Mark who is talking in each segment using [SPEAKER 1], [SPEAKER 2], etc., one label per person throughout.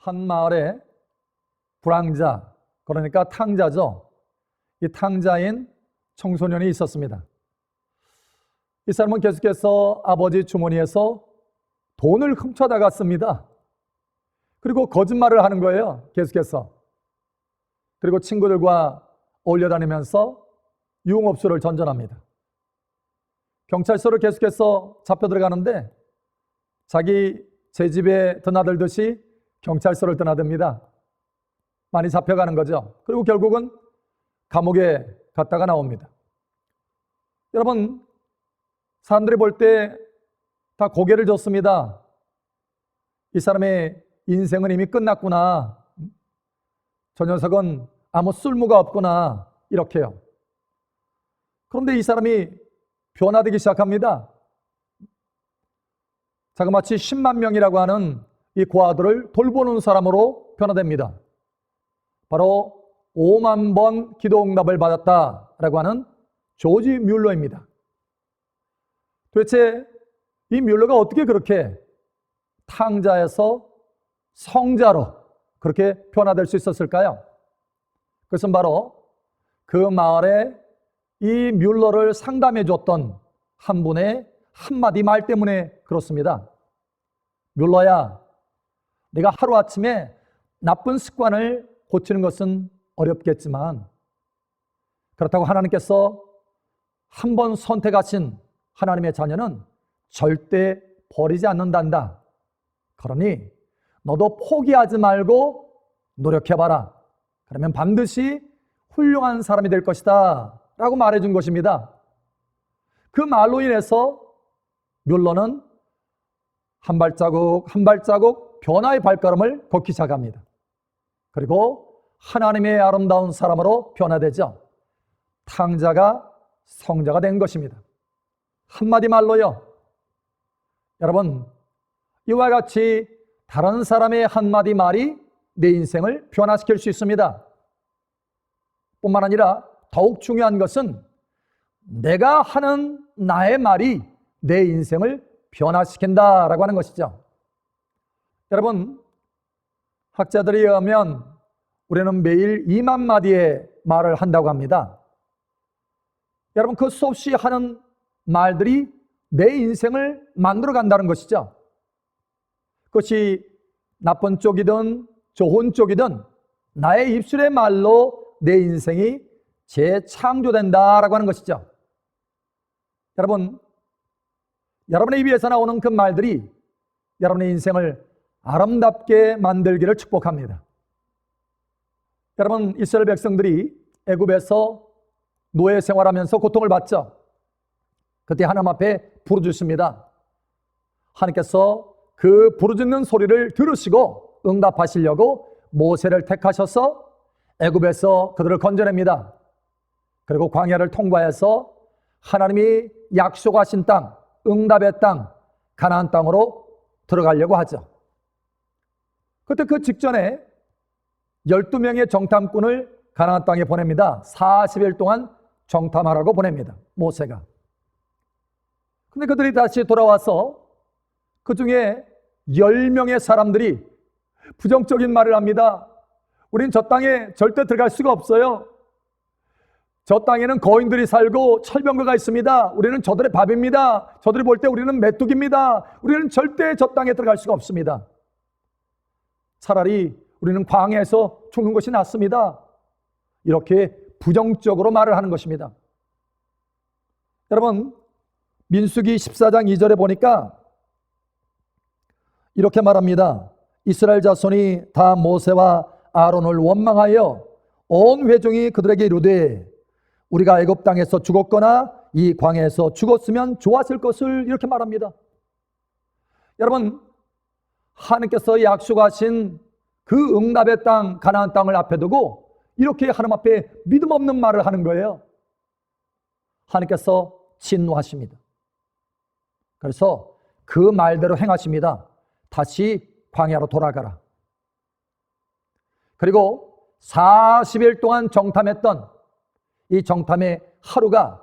[SPEAKER 1] 한 마을에 불황자, 그러니까 탕자죠. 이 탕자인 청소년이 있었습니다. 이 사람은 계속해서 아버지 주머니에서 돈을 훔쳐다갔습니다. 그리고 거짓말을 하는 거예요. 계속해서. 그리고 친구들과 어울려 다니면서 유흥업소를 전전합니다. 경찰서로 계속해서 잡혀 들어가는데 자기 제 집에 드나들듯이 경찰서를 드나듭니다. 많이 잡혀가는 거죠. 그리고 결국은 감옥에 갔다가 나옵니다. 여러분, 사람들이 볼 때 다 고개를 젓습니다. 이 사람의 인생은 이미 끝났구나. 저 녀석은 아무 쓸모가 없구나. 이렇게요. 그런데 이 사람이 변화되기 시작합니다. 자그마치 10만 명이라고 하는 이 고아들을 돌보는 사람으로 변화됩니다. 바로 5만 번 기도 응답을 받았다라고 하는 조지 뮬러입니다. 도대체 이 뮬러가 어떻게 그렇게 탕자에서 성자로 그렇게 변화될 수 있었을까요? 그것은 바로 그 마을에 이 뮬러를 상담해 줬던 한 분의 한마디 말 때문에 그렇습니다. 뮬러야, 네가 하루아침에 나쁜 습관을 고치는 것은 어렵겠지만 그렇다고 하나님께서 한 번 선택하신 하나님의 자녀는 절대 버리지 않는단다. 그러니 너도 포기하지 말고 노력해봐라. 그러면 반드시 훌륭한 사람이 될 것이다 라고 말해준 것입니다. 그 말로 인해서 뮬러는 한 발자국 한 발자국 변화의 발걸음을 걷기 시작합니다. 그리고 하나님의 아름다운 사람으로 변화되죠. 탕자가 성자가 된 것입니다. 한마디 말로요. 여러분, 이와 같이 다른 사람의 한마디 말이 내 인생을 변화시킬 수 있습니다. 뿐만 아니라 더욱 중요한 것은 내가 하는 나의 말이 내 인생을 변화시킨다라고 하는 것이죠. 여러분, 학자들에 의하면 우리는 매일 2만 마디의 말을 한다고 합니다. 여러분, 그 수없이 하는 말들이 내 인생을 만들어 간다는 것이죠. 그것이 나쁜 쪽이든 좋은 쪽이든 나의 입술의 말로 내 인생이 재창조된다라고 하는 것이죠. 여러분, 여러분의 입에서 나오는 그 말들이 여러분의 인생을 아름답게 만들기를 축복합니다. 여러분, 이스라엘 백성들이 애굽에서 노예 생활하면서 고통을 받죠. 그때 하나님 앞에 부르짖습니다. 하나님께서 그 부르짖는 소리를 들으시고 응답하시려고 모세를 택하셔서 애굽에서 그들을 건져냅니다. 그리고 광야를 통과해서 하나님이 약속하신 땅, 응답의 땅, 가나안 땅으로 들어가려고 하죠. 그때 그 직전에 12명의 정탐꾼을 가나안 땅에 보냅니다. 40일 동안 정탐하라고 보냅니다. 모세가. 근데 그들이 다시 돌아와서 그 중에 10명의 사람들이 부정적인 말을 합니다. 우린 저 땅에 절대 들어갈 수가 없어요. 저 땅에는 거인들이 살고 철병거가 있습니다. 우리는 저들의 밥입니다. 저들이 볼 때 우리는 메뚜기입니다. 우리는 절대 저 땅에 들어갈 수가 없습니다. 차라리 우리는 광야에서 죽는 것이 낫습니다. 이렇게 부정적으로 말을 하는 것입니다. 여러분, 민수기 14장 2절에 보니까 이렇게 말합니다. 이스라엘 자손이 다 모세와 아론을 원망하여 온 회중이 그들에게 이르되 우리가 애굽 땅에서 죽었거나 이 광야에서 죽었으면 좋았을 것을 이렇게 말합니다. 여러분, 하나님께서 약속하신 그 응답의 땅 가나안 땅을 앞에 두고 이렇게 하나님 앞에 믿음 없는 말을 하는 거예요. 하나님께서 진노하십니다. 그래서 그 말대로 행하십니다. 다시 광야로 돌아가라. 그리고 40일 동안 정탐했던 이 정탐의 하루가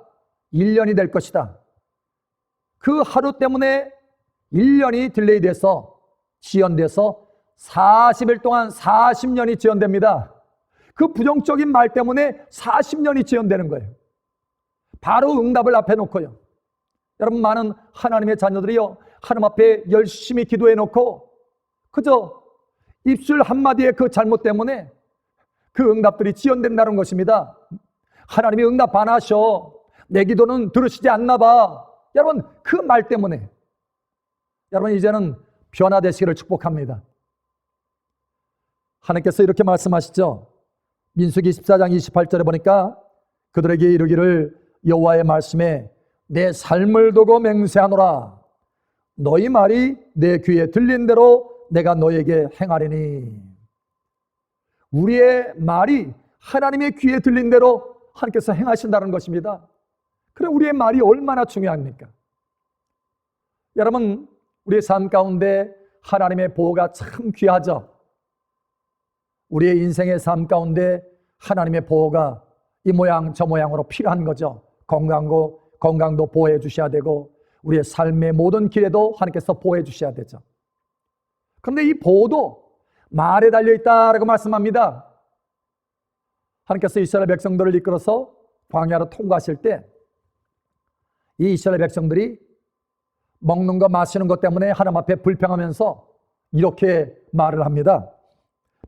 [SPEAKER 1] 1년이 될 것이다. 그 하루 때문에 1년이 딜레이 돼서 지연돼서 40일 동안 40년이 지연됩니다. 그 부정적인 말 때문에 40년이 지연되는 거예요. 바로 응답을 앞에 놓고요. 여러분, 많은 하나님의 자녀들이요, 하나님 앞에 열심히 기도해 놓고 그저 입술 한마디의 그 잘못 때문에 그 응답들이 지연된다는 것입니다. 하나님이 응답 안 하셔, 내 기도는 들으시지 않나 봐. 여러분, 그 말 때문에 여러분 이제는 변화되시기를 축복합니다. 하나님께서 이렇게 말씀하시죠. 민수기 14장 28절에 보니까 그들에게 이르기를 여호와의 말씀에 내 삶을 두고 맹세하노라. 너희 말이 내 귀에 들린 대로 내가 너에게 행하리니. 우리의 말이 하나님의 귀에 들린 대로 하나님께서 행하신다는 것입니다. 그럼 우리의 말이 얼마나 중요합니까? 여러분, 우리의 삶 가운데 하나님의 보호가 참 귀하죠. 우리의 인생의 삶 가운데 하나님의 보호가 이 모양 저 모양으로 필요한 거죠. 건강도 보호해 주셔야 되고 우리의 삶의 모든 길에도 하나님께서 보호해 주셔야 되죠. 그런데 이 보호도 말에 달려있다라고 말씀합니다. 하나님께서 이스라엘 백성들을 이끌어서 광야로 통과하실 때 이 이스라엘 백성들이 먹는 것 마시는 것 때문에 하나님 앞에 불평하면서 이렇게 말을 합니다.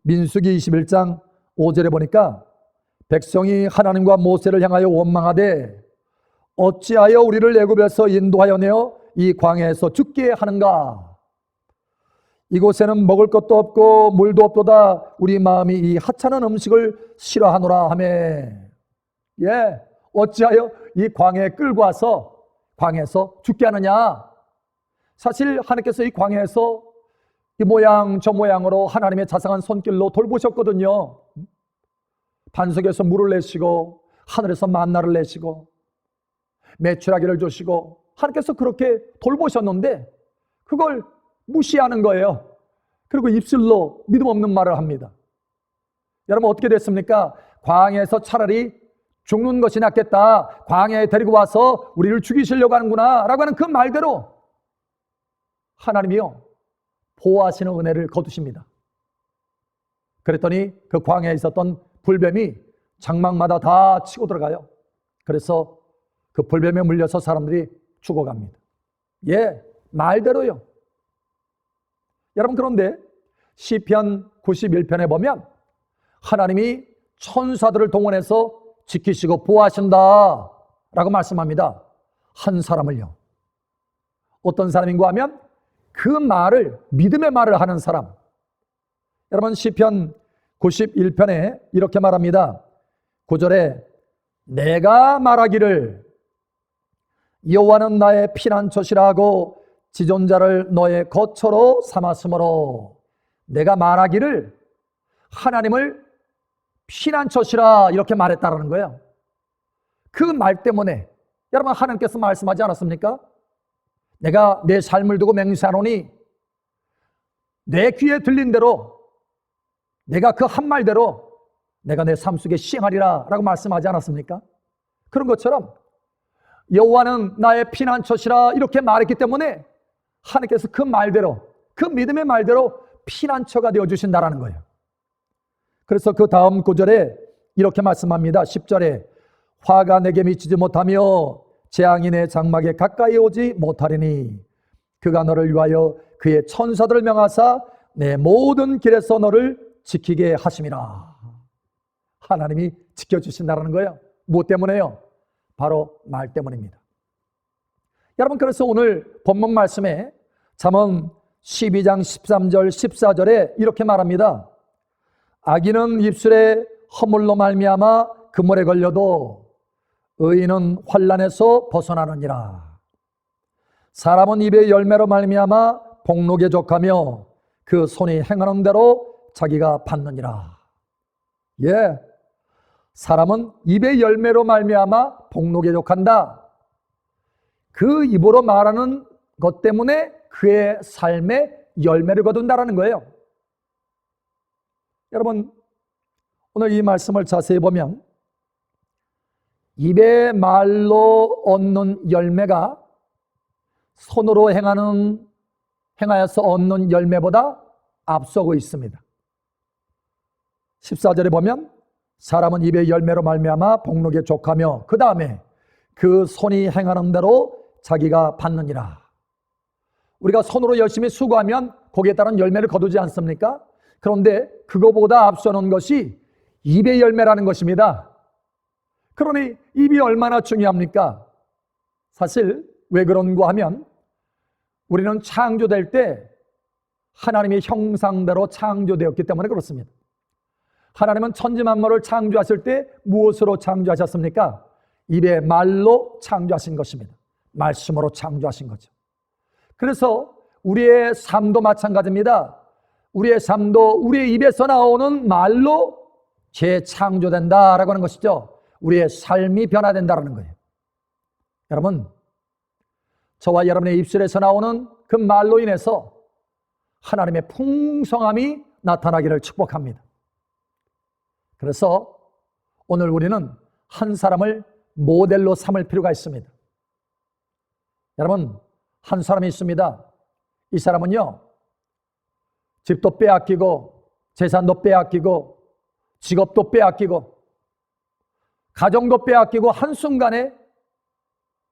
[SPEAKER 1] 민수기 21장 5절에 보니까 백성이 하나님과 모세를 향하여 원망하되 어찌하여 우리를 애굽에서 인도하여 내어 이 광야에서 죽게 하는가? 이곳에는 먹을 것도 없고 물도 없도다. 우리 마음이 이 하찮은 음식을 싫어하노라 하며, 어찌하여 이 광야에 끌고 와서 광야에서 죽게 하느냐? 사실 하나님께서 이 광야에서 이 모양 저 모양으로 하나님의 자상한 손길로 돌보셨거든요. 반석에서 물을 내시고 하늘에서 만나를 내시고 메추라기를 주시고 하나님께서 그렇게 돌보셨는데 그걸 무시하는 거예요. 그리고 입술로 믿음 없는 말을 합니다. 여러분, 어떻게 됐습니까? 광야에서 차라리 죽는 것이 낫겠다, 광야에 데리고 와서 우리를 죽이시려고 하는구나 라고 하는 그 말대로 하나님이요 보호하시는 은혜를 거두십니다. 그랬더니 그 광야에 있었던 불뱀이 장막마다 다 치고 들어가요. 그래서 그 불뱀에 물려서 사람들이 죽어갑니다. 말대로요. 여러분, 그런데 시편 91편에 보면 하나님이 천사들을 동원해서 지키시고 보호하신다 라고 말씀합니다. 한 사람을요. 어떤 사람인가 하면 그 말을, 믿음의 말을 하는 사람. 여러분, 시편 91편에 이렇게 말합니다. 9절에 내가 말하기를 여호와는 나의 피난처시라 하고 지존자를 너의 거처로 삼았으므로, 내가 말하기를 하나님을 피난처시라 이렇게 말했다라는 거예요. 그 말 때문에 여러분, 하나님께서 말씀하지 않았습니까? 내가 내 삶을 두고 맹세하노니 내 귀에 들린 대로 내가 그 한 말대로 내가 내 삶 속에 시행하리라 라고 말씀하지 않았습니까? 그런 것처럼 여호와는 나의 피난처시라 이렇게 말했기 때문에 하나님께서 그 말대로, 그 믿음의 말대로 피난처가 되어주신다라는 거예요. 그래서 그 다음 구절에 이렇게 말씀합니다. 10절에 화가 내게 미치지 못하며 재앙이 내 장막에 가까이 오지 못하리니 그가 너를 위하여 그의 천사들을 명하사 내 모든 길에서 너를 지키게 하심이라. 하나님이 지켜주신다는 거예요. 무엇 때문에요? 바로 말 때문입니다. 여러분, 그래서 오늘 본문 말씀에 잠언 12장 13절 14절에 이렇게 말합니다. 악인은 입술에 허물로 말미암아 그물에 걸려도 의인은 환난에서 벗어나느니라. 사람은 입의 열매로 말미암아 복록에 족하며 그 손이 행하는 대로 자기가 받느니라. 사람은 입의 열매로 말미암아 복록에 족한다. 그 입으로 말하는 것 때문에 그의 삶에 열매를 거둔다라는 거예요. 여러분, 오늘 이 말씀을 자세히 보면 입의 말로 얻는 열매가 손으로 행하여서 얻는 열매보다 앞서고 있습니다. 14절에 보면 사람은 입의 열매로 말미암아 복록에 족하며 그 다음에 그 손이 행하는 대로 자기가 받느니라. 우리가 손으로 열심히 수고하면 거기에 따른 열매를 거두지 않습니까? 그런데 그거보다 앞서는 것이 입의 열매라는 것입니다. 그러니 입이 얼마나 중요합니까? 사실 왜 그런가 하면 우리는 창조될 때 하나님의 형상대로 창조되었기 때문에 그렇습니다. 하나님은 천지만물을 창조하실 때 무엇으로 창조하셨습니까? 입의 말로 창조하신 것입니다. 말씀으로 창조하신 거죠. 그래서 우리의 삶도 마찬가지입니다. 우리의 삶도 우리의 입에서 나오는 말로 재창조된다라고 하는 것이죠. 우리의 삶이 변화된다라는 거예요. 여러분, 저와 여러분의 입술에서 나오는 그 말로 인해서 하나님의 풍성함이 나타나기를 축복합니다. 그래서 오늘 우리는 한 사람을 모델로 삼을 필요가 있습니다. 여러분, 한 사람이 있습니다. 이 사람은요, 집도 빼앗기고 재산도 빼앗기고 직업도 빼앗기고 가정도 빼앗기고 한순간에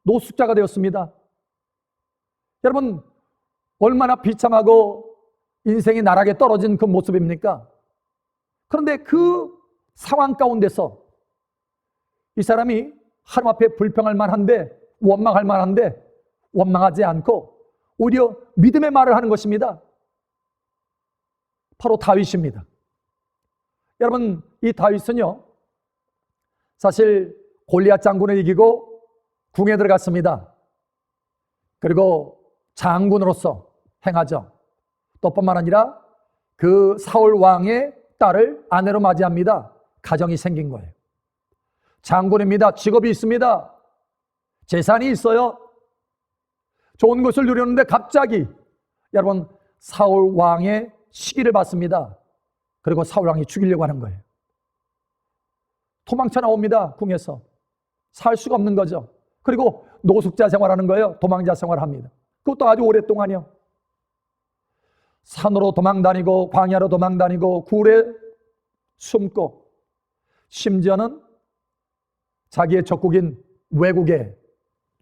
[SPEAKER 1] 노숙자가 되었습니다. 여러분, 얼마나 비참하고 인생이 나락에 떨어진 그 모습입니까? 그런데 그 상황 가운데서 이 사람이 하나님 앞에 불평할 만한데, 원망할 만한데 원망하지 않고 오히려 믿음의 말을 하는 것입니다. 바로 다윗입니다. 여러분, 이 다윗은요, 사실 골리앗 장군을 이기고 궁에 들어갔습니다. 그리고 장군으로서 행하죠. 또 뿐만 아니라 그 사울 왕의 딸을 아내로 맞이합니다. 가정이 생긴 거예요. 장군입니다. 직업이 있습니다. 재산이 있어요. 좋은 것을 누리는데 갑자기 여러분 사울 왕의 시기를 받습니다. 그리고 사울 왕이 죽이려고 하는 거예요. 도망쳐 나옵니다. 궁에서. 살 수가 없는 거죠. 그리고 노숙자 생활하는 거예요. 도망자 생활합니다. 그것도 아주 오랫동안이요. 산으로 도망다니고 광야로 도망다니고 굴에 숨고 심지어는 자기의 적국인 외국에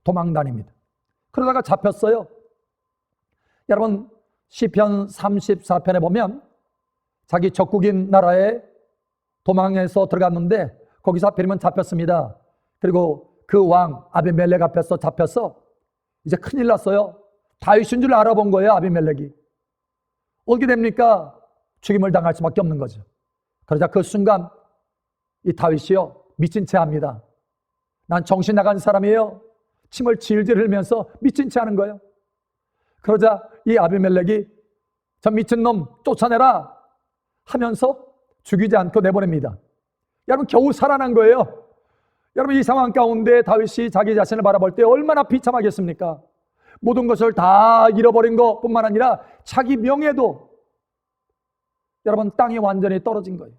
[SPEAKER 1] 도망다닙니다. 그러다가 잡혔어요. 여러분, 시편 34편에 보면 자기 적국인 나라에 도망해서 들어갔는데 거기서 하필이면 잡혔습니다. 그리고 그 왕 아비멜렉 앞에서 잡혀서 이제 큰일 났어요. 다윗인 줄 알아본 거예요. 아비멜렉이. 어떻게 됩니까? 죽임을 당할 수밖에 없는 거죠. 그러자 그 순간 이 다윗이요, 미친 채 합니다. 난 정신 나간 사람이에요. 침을 질질 흘리면서 미친 채 하는 거예요. 그러자 이 아비멜렉이 저 미친 놈 쫓아내라 하면서 죽이지 않고 내보냅니다. 여러분, 겨우 살아난 거예요. 여러분, 이 상황 가운데 다윗이 자기 자신을 바라볼 때 얼마나 비참하겠습니까? 모든 것을 다 잃어버린 것뿐만 아니라 자기 명예도 여러분 땅에 완전히 떨어진 거예요.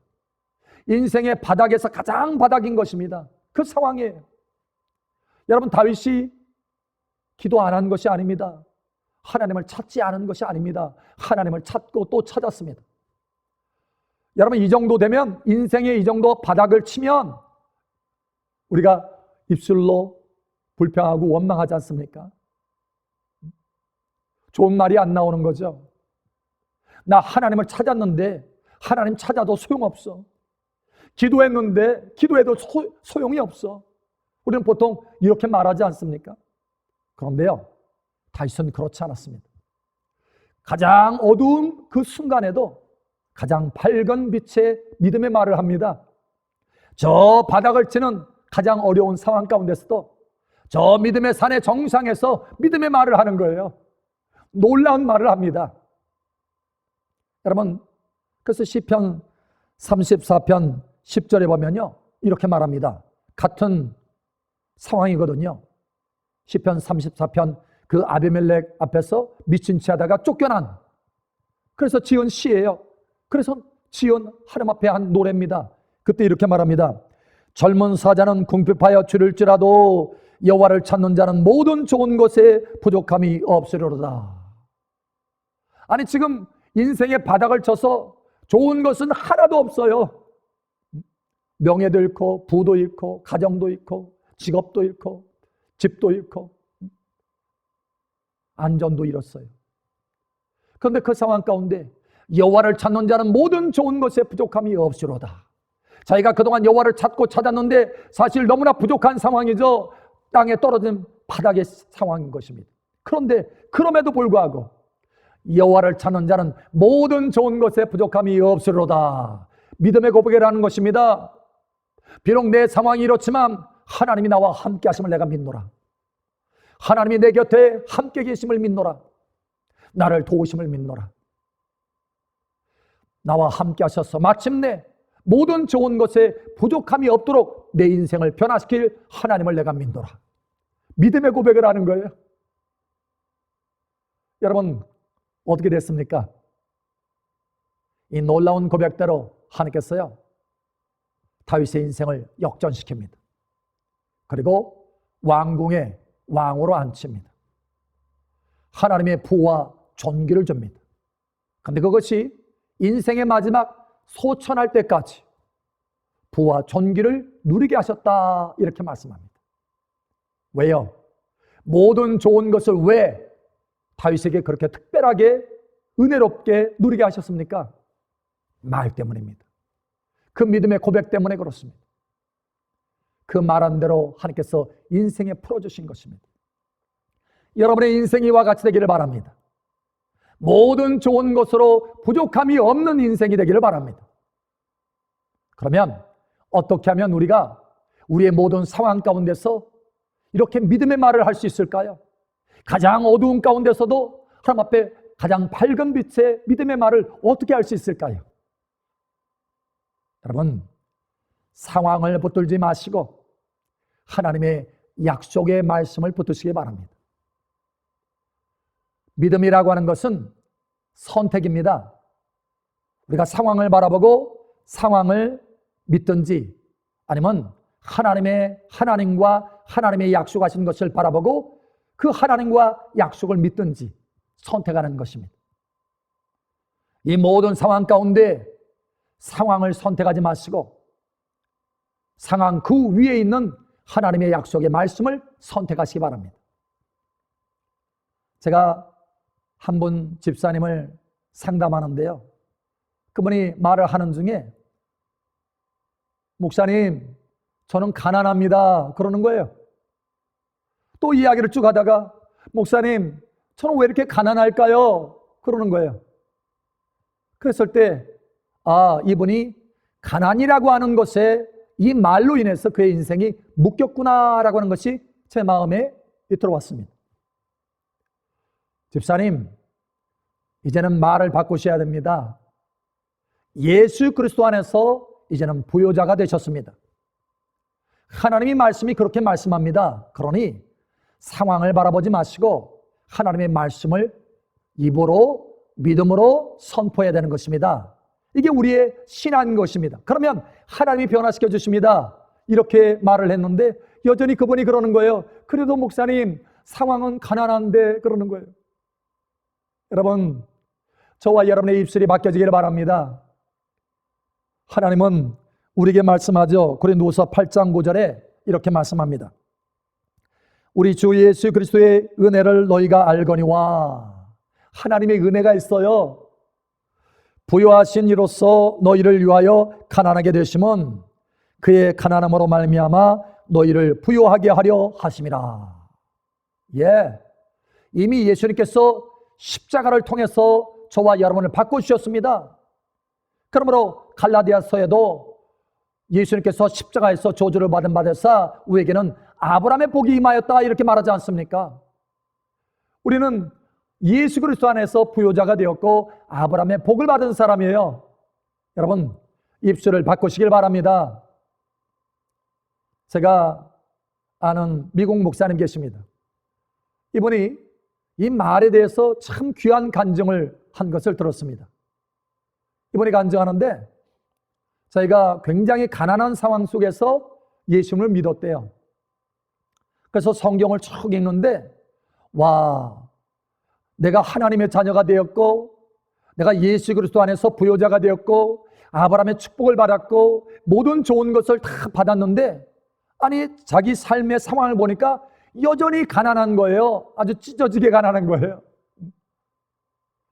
[SPEAKER 1] 인생의 바닥에서 가장 바닥인 것입니다. 그 상황이에요. 여러분, 다윗이 기도 안 한 것이 아닙니다. 하나님을 찾지 않은 것이 아닙니다. 하나님을 찾고 또 찾았습니다. 여러분, 이 정도 되면, 인생의 이 정도 바닥을 치면 우리가 입술로 불평하고 원망하지 않습니까? 좋은 말이 안 나오는 거죠. 나 하나님을 찾았는데 하나님 찾아도 소용없어. 기도했는데 기도해도 소용이 없어. 우리는 보통 이렇게 말하지 않습니까? 그런데요, 다윗은 그렇지 않았습니다. 가장 어두운 그 순간에도 가장 밝은 빛의 믿음의 말을 합니다. 저 바닥을 치는 가장 어려운 상황 가운데서도 저 믿음의 산의 정상에서 믿음의 말을 하는 거예요. 놀라운 말을 합니다. 여러분, 그래서 시편 34편 10절에 보면요, 이렇게 말합니다. 같은 상황이거든요. 시편 34편 그 아비멜렉 앞에서 미친 채 하다가 쫓겨난, 그래서 지은 시예요. 그래서 지은 하나님 앞에 한 노래입니다. 그때 이렇게 말합니다. 젊은 사자는 궁핍하여 줄일지라도 여호와를 찾는 자는 모든 좋은 것에 부족함이 없으리로다. 아니, 지금 인생의 바닥을 쳐서 좋은 것은 하나도 없어요. 명예도 잃고, 부도 잃고, 가정도 잃고, 직업도 잃고, 집도 잃고, 안전도 잃었어요. 그런데 그 상황 가운데 여호와를 찾는 자는 모든 좋은 것에 부족함이 없으로다. 자기가 그동안 여호와를 찾고 찾았는데 사실 너무나 부족한 상황이죠. 땅에 떨어진 바닥의 상황인 것입니다. 그런데 그럼에도 불구하고 여호와를 찾는 자는 모든 좋은 것에 부족함이 없으로다. 믿음의 고백이라는 것입니다. 비록 내 상황이 이렇지만 하나님이 나와 함께 하심을 내가 믿노라. 하나님이 내 곁에 함께 계심을 믿노라. 나를 도우심을 믿노라. 나와 함께 하셔서 마침내 모든 좋은 것에 부족함이 없도록 내 인생을 변화시킬 하나님을 내가 믿노라. 믿음의 고백을 하는 거예요. 여러분 어떻게 됐습니까? 이 놀라운 고백대로 하나님께서요 다윗의 인생을 역전시킵니다. 그리고 왕궁의 왕으로 앉힙니다. 하나님의 부와 존귀를 줍니다. 그런데 그것이 인생의 마지막 소천할 때까지 부와 존귀를 누리게 하셨다 이렇게 말씀합니다. 왜요? 모든 좋은 것을 왜 다윗에게 그렇게 특별하게 은혜롭게 누리게 하셨습니까? 말 때문입니다. 그 믿음의 고백 때문에 그렇습니다. 그 말한 대로 하나님께서 인생에 풀어주신 것입니다. 여러분의 인생이 이와 같이 되기를 바랍니다. 모든 좋은 것으로 부족함이 없는 인생이 되기를 바랍니다. 그러면 어떻게 하면 우리가 우리의 모든 상황 가운데서 이렇게 믿음의 말을 할 수 있을까요? 가장 어두운 가운데서도 하나님 앞에 가장 밝은 빛의 믿음의 말을 어떻게 할 수 있을까요? 여러분, 상황을 붙들지 마시고 하나님의 약속의 말씀을 붙드시기 바랍니다. 믿음이라고 하는 것은 선택입니다. 우리가 상황을 바라보고 상황을 믿든지 아니면 하나님과 하나님의 약속하신 것을 바라보고 그 하나님과 약속을 믿든지 선택하는 것입니다. 이 모든 상황 가운데 상황을 선택하지 마시고 상황 그 위에 있는 하나님의 약속의 말씀을 선택하시기 바랍니다. 제가 한 분 집사님을 상담하는데요. 그분이 말을 하는 중에 목사님, 저는 가난합니다. 그러는 거예요. 또 이야기를 쭉 하다가 목사님, 저는 왜 이렇게 가난할까요? 그러는 거예요. 그랬을 때 이분이 가난이라고 하는 것에 이 말로 인해서 그의 인생이 묶였구나라고 하는 것이 제 마음에 들어왔습니다. 집사님, 이제는 말을 바꾸셔야 됩니다. 예수 그리스도 안에서 이제는 부요자가 되셨습니다. 하나님의 말씀이 그렇게 말씀합니다. 그러니 상황을 바라보지 마시고 하나님의 말씀을 입으로 믿음으로 선포해야 되는 것입니다. 이게 우리의 신앙인 것입니다. 그러면 하나님이 변화시켜 주십니다. 이렇게 말을 했는데 여전히 그분이 그러는 거예요. 그래도 목사님, 상황은 가난한데 그러는 거예요. 여러분, 저와 여러분의 입술이 바뀌어지기를 바랍니다. 하나님은 우리에게 말씀하죠. 고린도후서 8장 9절에 이렇게 말씀합니다. 우리 주 예수 그리스도의 은혜를 너희가 알거니와. 하나님의 은혜가 있어요. 부요하신 이로써 너희를 위하여 가난하게 되심은 그의 가난함으로 말미암아 너희를 부요하게 하려 하심이라. 이미 예수님께서 십자가를 통해서 저와 여러분을 바꿔주셨습니다. 그러므로 갈라디아서에도 예수님께서 십자가에서 저주를 받은 바되사 우리에게는 아브라함의 복이 임하였다 이렇게 말하지 않습니까? 우리는 예수 그리스도 안에서 부요자가 되었고 아브라함의 복을 받은 사람이에요. 여러분, 입술을 바꾸시길 바랍니다. 제가 아는 미국 목사님 계십니다. 이분이 이 말에 대해서 참 귀한 간증을 한 것을 들었습니다. 이분이 간증하는데 저희가 굉장히 가난한 상황 속에서 예수님을 믿었대요. 그래서 성경을 쭉 읽는데 내가 하나님의 자녀가 되었고 내가 예수 그리스도 안에서 부요자가 되었고 아브라함의 축복을 받았고 모든 좋은 것을 다 받았는데, 아니 자기 삶의 상황을 보니까 여전히 가난한 거예요. 아주 찢어지게 가난한 거예요.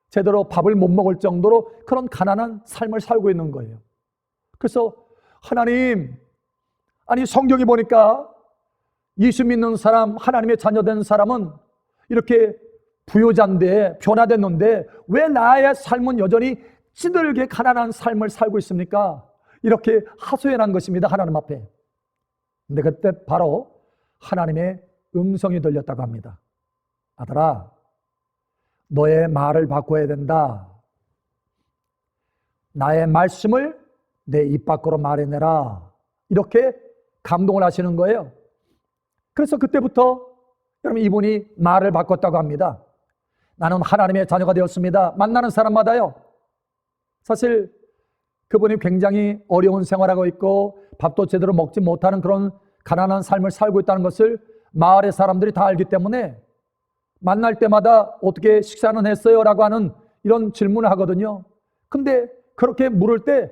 [SPEAKER 1] 제대로 밥을 못 먹을 정도로 그런 가난한 삶을 살고 있는 거예요. 그래서 하나님, 아니 성경이 보니까 예수 믿는 사람, 하나님의 자녀된 사람은 이렇게 부요자인데, 변화됐는데 왜 나의 삶은 여전히 찌들게 가난한 삶을 살고 있습니까? 이렇게 하소연한 것입니다, 하나님 앞에. 근데 그때 바로 하나님의 음성이 들렸다고 합니다. 아들아, 너의 말을 바꿔야 된다. 나의 말씀을 내 입 밖으로 말해내라. 이렇게 감동을 하시는 거예요. 그래서 그때부터 여러분 이분이 말을 바꿨다고 합니다. 나는 하나님의 자녀가 되었습니다. 만나는 사람마다요, 사실 그분이 굉장히 어려운 생활하고 있고 밥도 제대로 먹지 못하는 그런 가난한 삶을 살고 있다는 것을 마을의 사람들이 다 알기 때문에 만날 때마다 어떻게 식사는 했어요? 라고 하는 이런 질문을 하거든요. 근데 그렇게 물을 때,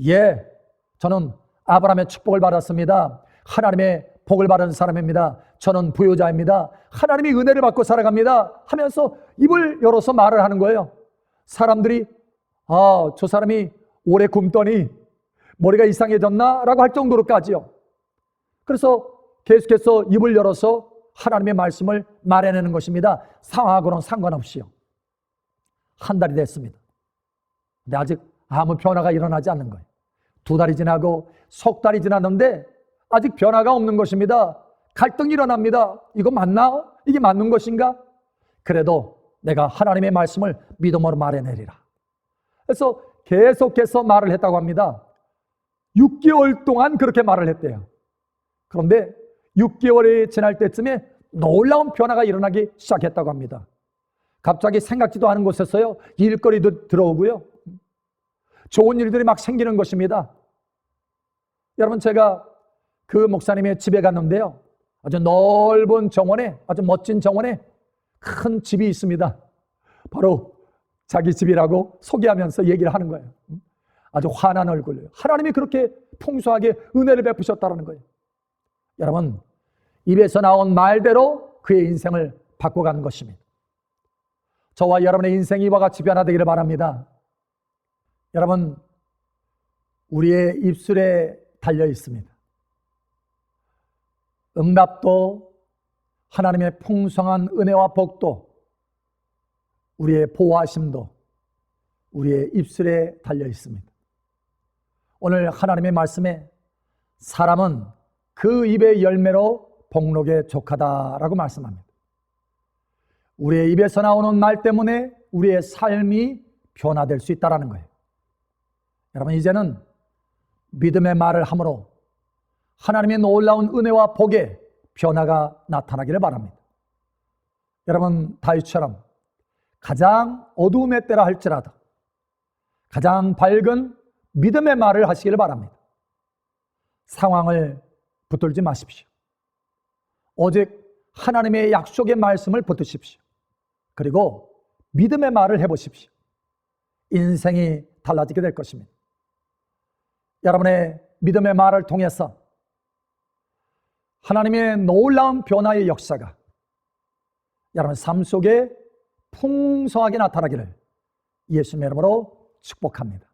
[SPEAKER 1] 예, 저는 아브라함의 축복을 받았습니다. 하나님의 복을 받은 사람입니다. 저는 부요자입니다. 하나님이 은혜를 받고 살아갑니다. 하면서 입을 열어서 말을 하는 거예요. 사람들이 저 사람이 오래 굶더니 머리가 이상해졌나? 라고 할 정도로까지요. 그래서 계속해서 입을 열어서 하나님의 말씀을 말해내는 것입니다. 상황하고는 상관없이요. 한 달이 됐습니다. 근데 아직 아무 변화가 일어나지 않는 거예요. 2달이 지나고 석 달이 지났는데 아직 변화가 없는 것입니다. 갈등이 일어납니다. 이거 맞나? 이게 맞는 것인가? 그래도 내가 하나님의 말씀을 믿음으로 말해내리라. 그래서 계속해서 말을 했다고 합니다. 6개월 동안 그렇게 말을 했대요. 그런데 6개월이 지날 때쯤에 놀라운 변화가 일어나기 시작했다고 합니다. 갑자기 생각지도 않은 곳에서요, 일거리도 들어오고요, 좋은 일들이 막 생기는 것입니다. 여러분, 제가 그 목사님의 집에 갔는데요, 아주 넓은 정원에, 아주 멋진 정원에 큰 집이 있습니다. 바로 자기 집이라고 소개하면서 얘기를 하는 거예요. 아주 환한 얼굴, 하나님이 그렇게 풍성하게 은혜를 베푸셨다는 거예요. 여러분, 입에서 나온 말대로 그의 인생을 바꿔가는 것입니다. 저와 여러분의 인생이 이와 같이 변화되기를 바랍니다. 여러분, 우리의 입술에 달려 있습니다. 응답도, 하나님의 풍성한 은혜와 복도, 우리의 보호하심도 우리의 입술에 달려 있습니다. 오늘 하나님의 말씀에 사람은 그 입의 열매로 복록에 족하다라고 말씀합니다. 우리의 입에서 나오는 말 때문에 우리의 삶이 변화될 수 있다는 거예요. 여러분, 이제는 믿음의 말을 함으로 하나님의 놀라운 은혜와 복의 변화가 나타나기를 바랍니다. 여러분, 다윗처럼 가장 어두움의 때라 할지라도 가장 밝은 믿음의 말을 하시기를 바랍니다. 상황을 붙들지 마십시오. 오직 하나님의 약속의 말씀을 붙드십시오. 그리고 믿음의 말을 해보십시오. 인생이 달라지게 될 것입니다. 여러분의 믿음의 말을 통해서 하나님의 놀라운 변화의 역사가 여러분 삶 속에 풍성하게 나타나기를 예수님의 이름으로 축복합니다.